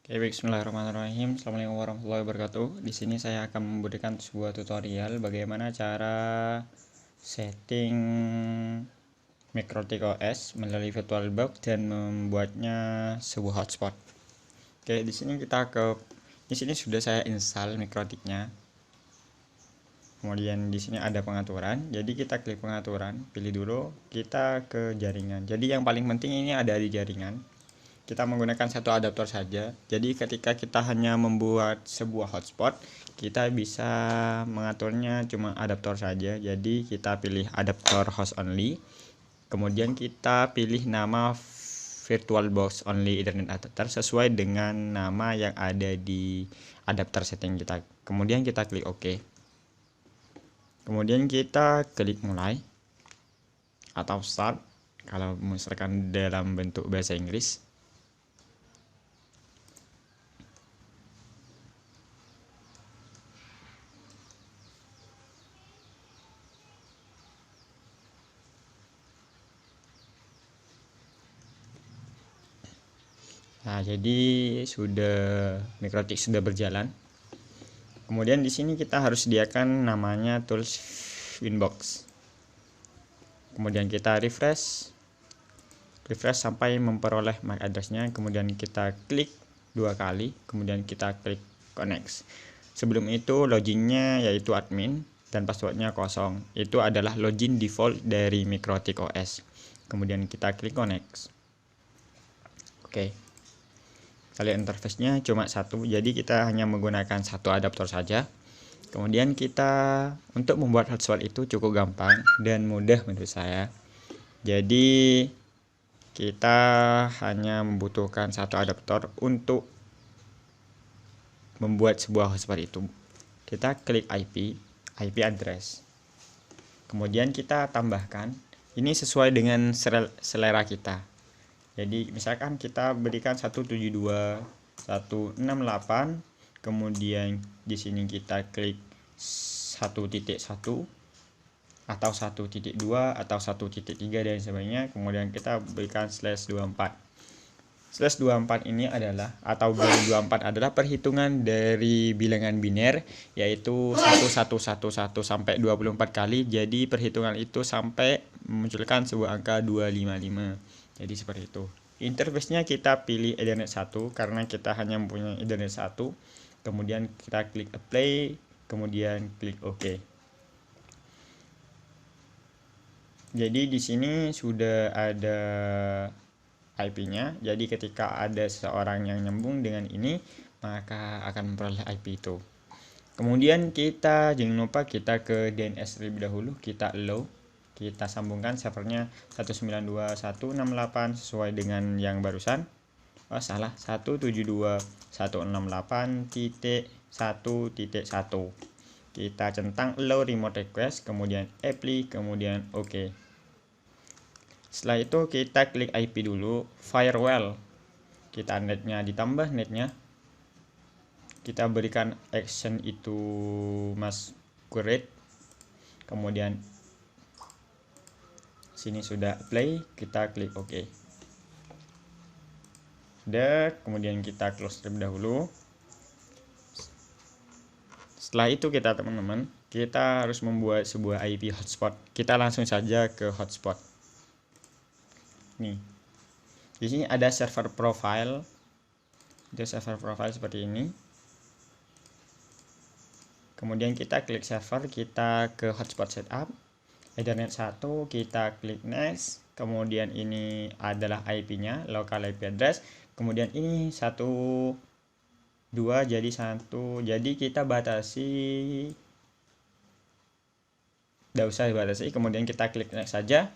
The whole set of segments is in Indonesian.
Oke, baik, bismillahirrahmanirrahim. Assalamualaikum warahmatullahi wabarakatuh. Di sini saya akan memberikan sebuah tutorial bagaimana cara setting MikroTik OS melalui VirtualBox dan membuatnya sebuah hotspot. Oke, di sini sudah saya install MikroTiknya. Kemudian di sini ada pengaturan. Jadi kita klik pengaturan, pilih dulu, kita ke jaringan. Jadi yang paling penting ini ada di jaringan. Kita menggunakan satu adaptor saja. Jadi ketika kita hanya membuat sebuah hotspot, kita bisa mengaturnya cuma adaptor saja. Jadi kita pilih adaptor host only. Kemudian kita pilih nama VirtualBox only Ethernet adapter sesuai dengan nama yang ada di adapter setting kita. Kemudian kita klik OK. Kemudian kita klik mulai atau start kalau misalkan dalam bentuk bahasa Inggris. Nah, jadi MikroTik sudah berjalan. Kemudian di sini kita harus sediakan namanya tools Winbox. Kemudian kita refresh sampai memperoleh MAC address-nya. Kemudian kita klik 2 kali, kemudian kita klik connect. Sebelum itu loginnya yaitu admin dan passwordnya kosong. Itu adalah login default dari MikroTik OS. Kemudian kita klik connect. Oke. Kalian interface-nya cuma satu, jadi kita hanya menggunakan satu adaptor saja. Kemudian kita untuk membuat hotspot itu cukup gampang dan mudah menurut saya. Jadi kita hanya membutuhkan satu adaptor untuk membuat sebuah hotspot itu. Kita klik IP address. Kemudian kita tambahkan, ini sesuai dengan selera kita. Jadi misalkan kita berikan 172.168, kemudian di sini kita klik 1.1 atau 1.2 atau 1.3 dan sebagainya. Kemudian kita berikan /24. /24 ini adalah atau 24 adalah perhitungan dari bilangan biner, yaitu 1111 sampai 24 kali. Jadi perhitungan itu sampai memunculkan sebuah angka 255. Jadi seperti itu. Interface-nya kita pilih Ethernet 1 karena kita hanya mempunyai Ethernet 1. Kemudian kita klik apply, kemudian klik OK. Jadi di sini sudah ada IP-nya. Jadi ketika ada seseorang yang nyambung dengan ini, maka akan memperoleh IP itu. Kemudian kita jangan lupa kita ke DNS terlebih dahulu, kita allow. Kita sambungkan servernya 192.168 sesuai dengan yang barusan. Oh salah, 172.168.1.1. Kita centang allow remote request, kemudian apply, kemudian OK. Setelah itu kita klik IP dulu, firewall. Kita netnya ditambah netnya. Kita berikan action itu masquerade. Kemudian sini sudah play, kita klik OK. Sudah, kemudian kita close terlebih dahulu. Setelah itu teman-teman, kita harus membuat sebuah IP hotspot. Kita langsung saja ke hotspot. Nih. Di sini ada server profile. Ada server profile seperti ini. Kemudian kita klik server, kita ke hotspot setup. Ethernet 1, kita klik next. Kemudian ini adalah IP-nya, local IP address. Kemudian ini 1 2 jadi 1. Jadi kita batasi, tidak usah dibatasi. Kemudian kita klik next saja.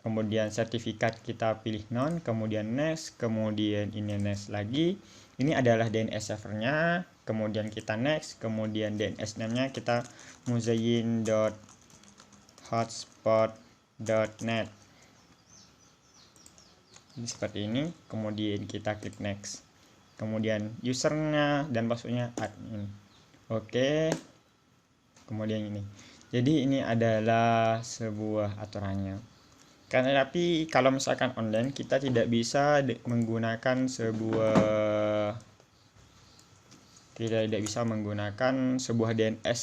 Kemudian sertifikat kita pilih non, kemudian next, kemudian ini next lagi. Ini adalah DNS servernya. Kemudian kita next, kemudian DNS name-nya kita muzayin.hotspot.net. Ini seperti ini. Kemudian kita klik next. Kemudian usernya dan passwordnya admin. Oke. Kemudian ini. Jadi ini adalah sebuah aturannya. Tapi kalau misalkan online kita tidak bisa menggunakan sebuah kita tidak bisa menggunakan sebuah DNS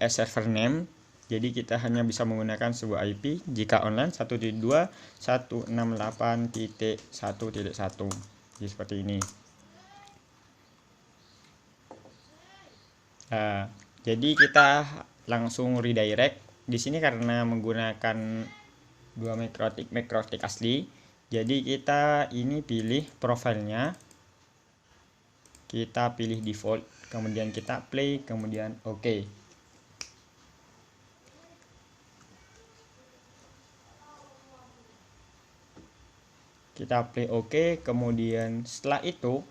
server name. Jadi kita hanya bisa menggunakan sebuah IP jika online 172.168.1.1. Jadi seperti ini. Nah, jadi kita langsung redirect di sini karena menggunakan dua MikroTik asli. Jadi kita ini pilih profilnya, kita pilih default, kemudian kita play, kemudian OK. Kita play OK, kemudian setelah itu,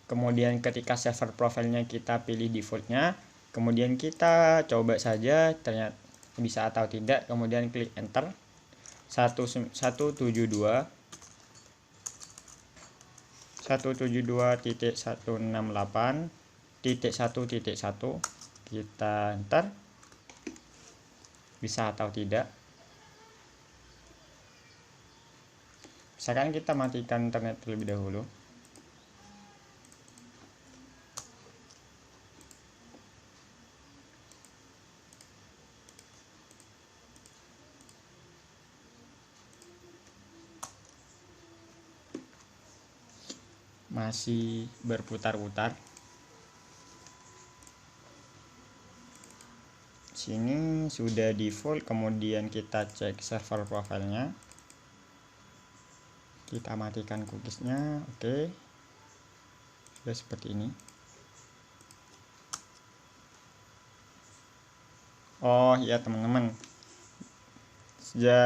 kemudian ketika server profilnya kita pilih defaultnya, kemudian kita coba saja ternyata bisa atau tidak, kemudian klik enter. 172.168.1.1 kita enter, bisa atau tidak. Misalkan kita matikan internet terlebih dahulu. Masih berputar-putar. Sini sudah default, kemudian kita cek server profilnya, kita matikan cookiesnya. Oke, sudah seperti ini. Oh ya teman-teman,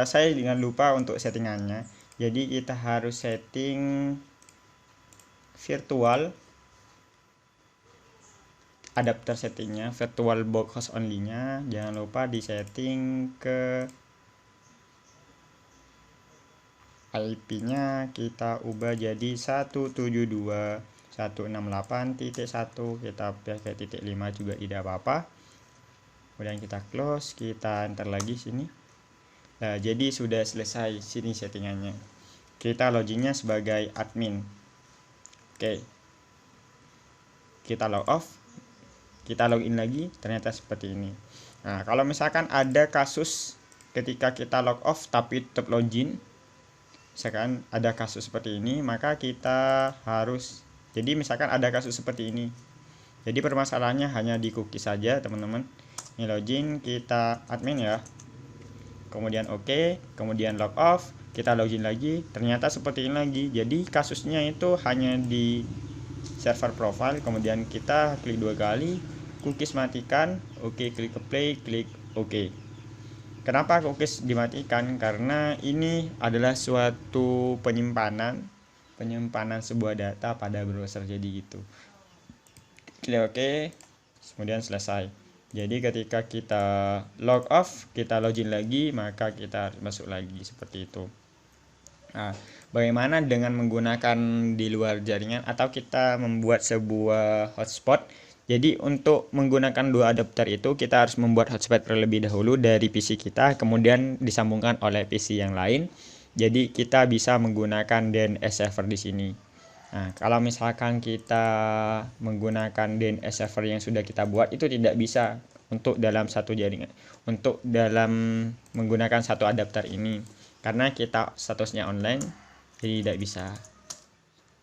saya dengan lupa untuk settingannya. Jadi kita harus setting virtual adapter settingnya, virtual box host only nya jangan lupa di setting ke IP nya kita ubah jadi 172.168.1, kita pakai titik 5 juga tidak apa-apa. Kemudian kita close, kita enter lagi sini. Nah, jadi sudah selesai sini settingannya. Kita loginnya sebagai admin. Oke, kita log off, kita login lagi, ternyata seperti ini. Nah, kalau misalkan ada kasus ketika kita log off tapi tetap login, misalkan ada kasus seperti ini, maka kita harus, jadi misalkan ada kasus seperti ini, jadi permasalahannya hanya di cookie saja teman-teman. Ini login, kita admin ya, kemudian OK, kemudian log off, kita login lagi, ternyata seperti ini lagi. Jadi kasusnya itu hanya di server profile, kemudian kita klik 2 kali, cookies matikan, OK, klik play, klik OK. Kenapa cookies dimatikan? Karena ini adalah suatu penyimpanan sebuah data pada browser, jadi gitu. Klik OK, kemudian selesai. Jadi ketika kita log off, kita login lagi, maka kita harus masuk lagi seperti itu. Nah, bagaimana dengan menggunakan di luar jaringan atau kita membuat sebuah hotspot? Jadi untuk menggunakan dua adapter itu kita harus membuat hotspot terlebih dahulu dari PC kita, kemudian disambungkan oleh PC yang lain. Jadi kita bisa menggunakan DNS server di sini. Nah, kalau misalkan kita menggunakan DNS server yang sudah kita buat, itu tidak bisa untuk dalam satu jaringan, untuk dalam menggunakan satu adapter ini, karena kita statusnya online, jadi tidak bisa.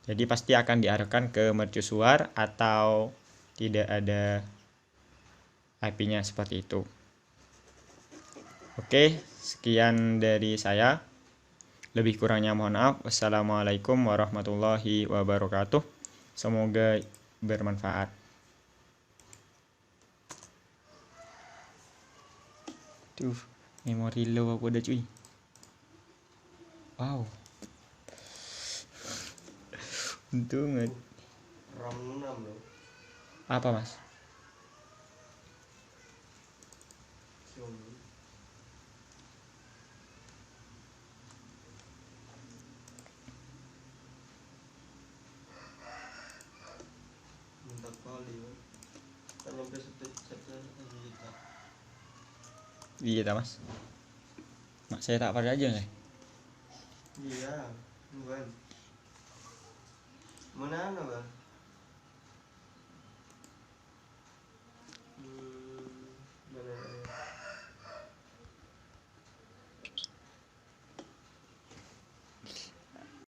Jadi pasti akan diarahkan ke mercusuar atau tidak ada IP-nya seperti itu. Oke, sekian dari saya. Lebih kurangnya mohon maaf. Wassalamualaikum warahmatullahi wabarakatuh. Semoga bermanfaat. Tuh, memori low aku udah cuy. Wow. Untung RAM 6 loh. apa mas? Xiaomi. Mantap kali ya. Kan nyampe 1 juta. Iya mas. Mak saya tak pada aja nih. Iya, bukan. Mana bang?